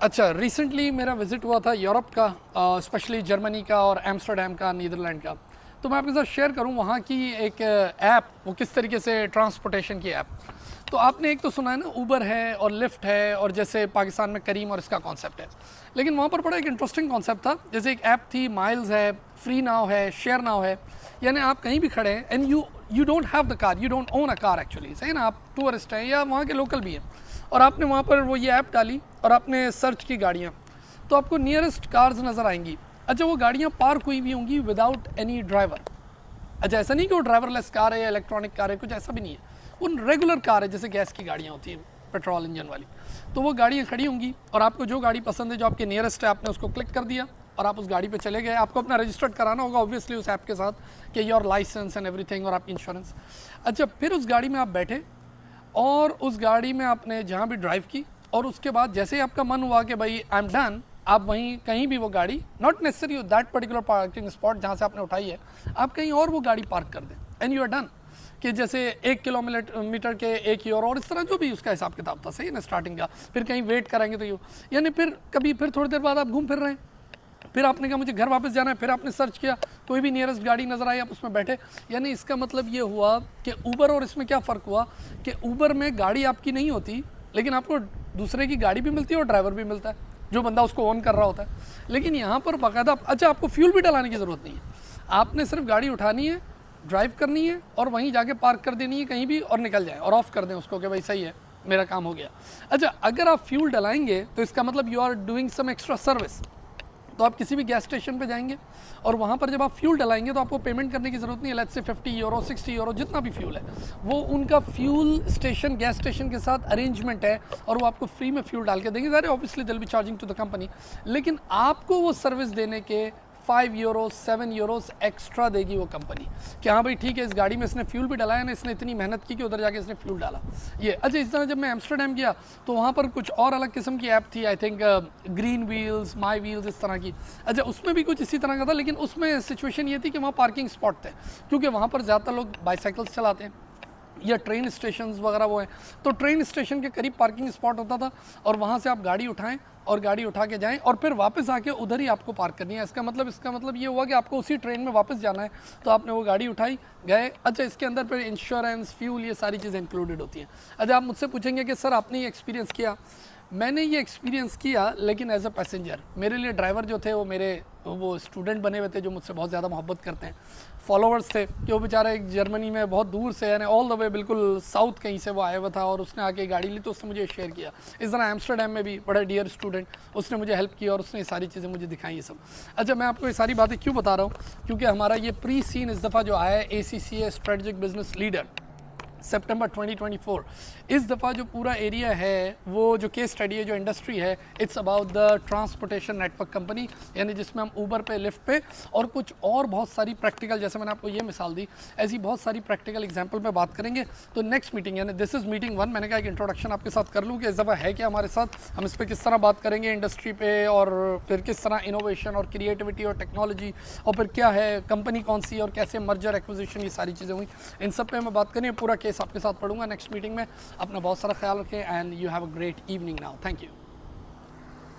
अच्छा, रिसेंटली मेरा विज़िट हुआ था यूरोप का, स्पेशली जर्मनी का और एम्स्टर्डम का, नीदरलैंड का। तो मैं आपके साथ शेयर करूं वहाँ की एक ऐप, वो किस तरीके से ट्रांसपोर्टेशन की ऐप। तो आपने एक तो सुना है ना, ऊबर है और लिफ्ट है, और जैसे पाकिस्तान में करीम और इसका कॉन्सेप्ट है। लेकिन वहाँ पर बड़ा एक इंटरेस्टिंग कॉन्सेप्ट था। जैसे एक ऐप थी, माइल्स है, फ्री नाउ है, शेयर नाउ है। यानी आप कहीं भी खड़े हैं and you don't have the car, you don't own a car actually, सही ना, आप टूरिस्ट हैं या वहाँ के लोकल भी हैं, और आपने वहाँ पर वो ये ऐप डाली और आपने सर्च की गाड़ियाँ, तो आपको नियरेस्ट कार्स नज़र आएंगी। अच्छा, वो गाड़ियाँ पार्क हुई हुई होंगी विदाउट एनी ड्राइवर। अच्छा, ऐसा नहीं कि वो ड्राइवरलेस कार है या इलेक्ट्रॉनिक कार है, कुछ ऐसा भी नहीं है। वो रेगुलर कार है, जैसे गैस की गाड़ियाँ होती हैं, पेट्रोल इंजन वाली। तो वो गाड़ियाँ खड़ी होंगी और आपको जो गाड़ी पसंद है, जो आपके नियरेस्ट है, आपने उसको क्लिक कर दिया और आप उस गाड़ी पे चले गए। आपको अपना रजिस्टर्ड कराना होगा ऑब्वियसली उस ऐप के साथ, कि योर लाइसेंस एंड एवरीथिंग और आपकी इंश्योरेंस। अच्छा, फिर उस गाड़ी में आप बैठे और उस गाड़ी में आपने जहाँ भी ड्राइव की, और उसके बाद जैसे ही आपका मन हुआ कि भाई आई एम डन, आप वहीं कहीं भी वो गाड़ी, not necessary that particular parking spot जहाँ से आपने उठाई है, आप कहीं और वो गाड़ी पार्क कर दें एंड यू आर डन। कि जैसे 1 किलोमीटर के 1 यूरो, और इस तरह जो भी उसका हिसाब किताब था, सही है ना, स्टार्टिंग का। फिर कहीं वेट कराएंगे तो यू, यानी फिर कभी फिर थोड़ी देर बाद आप घूम फिर रहे हैं, फिर आपने कहा मुझे घर वापस जाना है, फिर आपने सर्च किया, कोई भी नियरेस्ट गाड़ी नज़र आई, आप उसमें बैठे। यानी इसका मतलब ये हुआ कि ऊबर और इसमें क्या फ़र्क हुआ कि ऊबर में गाड़ी आपकी नहीं होती, लेकिन आपको दूसरे की गाड़ी भी मिलती है और ड्राइवर भी मिलता है, जो बंदा उसको ऑन कर रहा होता है। लेकिन यहाँ पर बाकायदा, अच्छा, आपको फ्यूल भी डलाने की ज़रूरत नहीं है, आपने सिर्फ गाड़ी उठानी है, ड्राइव करनी है और वहीं जाके पार्क कर देनी है कहीं भी, और निकल जाए और ऑफ़ कर दें उसको कि भाई सही है, मेरा काम हो गया। अच्छा, अगर आप फ्यूल डलाएंगे तो इसका मतलब you are doing some extra service. तो आप किसी भी गैस स्टेशन पे जाएंगे और वहाँ पर जब आप फ्यूल डलाएंगे तो आपको पेमेंट करने की ज़रूरत नहीं है। लेट्स से 50 यूरो, 60 यूरो, जितना भी फ्यूल है, वो उनका फ्यूल स्टेशन, गैस स्टेशन के साथ अरेंजमेंट है, और वो आपको फ्री में फ्यूल डाल के देंगे। ज़ाहिर obviously will be charging to the company, लेकिन आपको वो सर्विस देने के 5 यूरो, 7 यूरोस एक्स्ट्रा देगी वो कंपनी, कि हाँ भाई ठीक है, इस गाड़ी में इसने फ्यूल भी डलाया ना, इसने इतनी मेहनत की कि उधर जाके इसने फ्यूल डाला ये। अच्छा, इस तरह जब मैं एम्स्टर्डम गया तो वहाँ पर कुछ और अलग किस्म की ऐप थी, I think green wheels, my wheels, इस तरह की। अच्छा, उसमें भी कुछ इसी तरह का था, लेकिन उसमें सिचुएशन ये थी कि वहाँ पार्किंग स्पॉट थे, क्योंकि वहाँ पर ज़्यादातर लोग बाईसाइकिल्स चलाते हैं या ट्रेन स्टेशन वगैरह वो हैं, तो ट्रेन स्टेशन के करीब पार्किंग स्पॉट होता था, और वहाँ से आप गाड़ी उठाएं और गाड़ी उठा के जाएं और फिर वापस आके उधर ही आपको पार्क करनी है। इसका मतलब ये हुआ कि आपको उसी ट्रेन में वापस जाना है, तो आपने वो गाड़ी उठाई, गए। अच्छा, इसके अंदर फिर इंश्योरेंस, फ्यूल, ये सारी चीज़ें इंक्लूडेड होती हैं। अच्छा, आप मुझसे पूछेंगे कि सर आपने ये एक्सपीरियंस किया। मैंने ये एक्सपीरियंस किया, लेकिन एज अ पैसेंजर। मेरे लिए ड्राइवर जो थे वो स्टूडेंट बने हुए थे, जो मुझसे बहुत ज़्यादा मोहब्बत करते हैं, फॉलोअर्स थे, कि वो बेचारा एक जर्मनी में बहुत दूर से, यानी ऑल द वे बिल्कुल साउथ कहीं से वो आया हुआ था, और उसने आके गाड़ी ली तो उसने मुझे शेयर किया। इस तरह एम्स्टर्डम में भी बड़ा डियर स्टूडेंट, उसने मुझे हेल्प की और उसने ये सारी चीज़ें मुझे दिखाई, ये सब। अच्छा, मैं आपको ये सारी बातें क्यों बता रहा हूँ, क्योंकि हमारा ये प्री सीन इस दफ़ा जो आया है, ACCA स्ट्रेटजिक बिजनेस लीडर सितंबर 2024, इस दफ़ा जो पूरा एरिया है, वो जो केस स्टडी है, जो इंडस्ट्री है, it's about the transportation network company, यानी जिसमें हम ऊबर पे, लिफ्ट पे और कुछ और बहुत सारी प्रैक्टिकल, जैसे मैंने आपको ये मिसाल दी, ऐसी बहुत सारी प्रैक्टिकल एग्जांपल पे बात करेंगे। तो नेक्स्ट मीटिंग, यानी दिस इज़ मीटिंग 1, मैंने कहा एक इंट्रोडक्शन आपके साथ कर लूँ कि इस दफ़ा है क्या हमारे साथ, हम इस पर किस तरह बात करेंगे इंडस्ट्री पे, और फिर किस तरह इनोवेशन और क्रिएटिविटी और टेक्नोलॉजी, और फिर क्या है कंपनी कौन सी, और कैसे मर्जर एक्विजिशन, ये सारी चीज़ें हुई, इन सब पे मैं बात करेंगे। पूरा केस आपके साथ पढ़ूंगा नेक्स्ट मीटिंग में। अपना बहुत सारा ख्याल रखें and you have a great evening now. Thank you.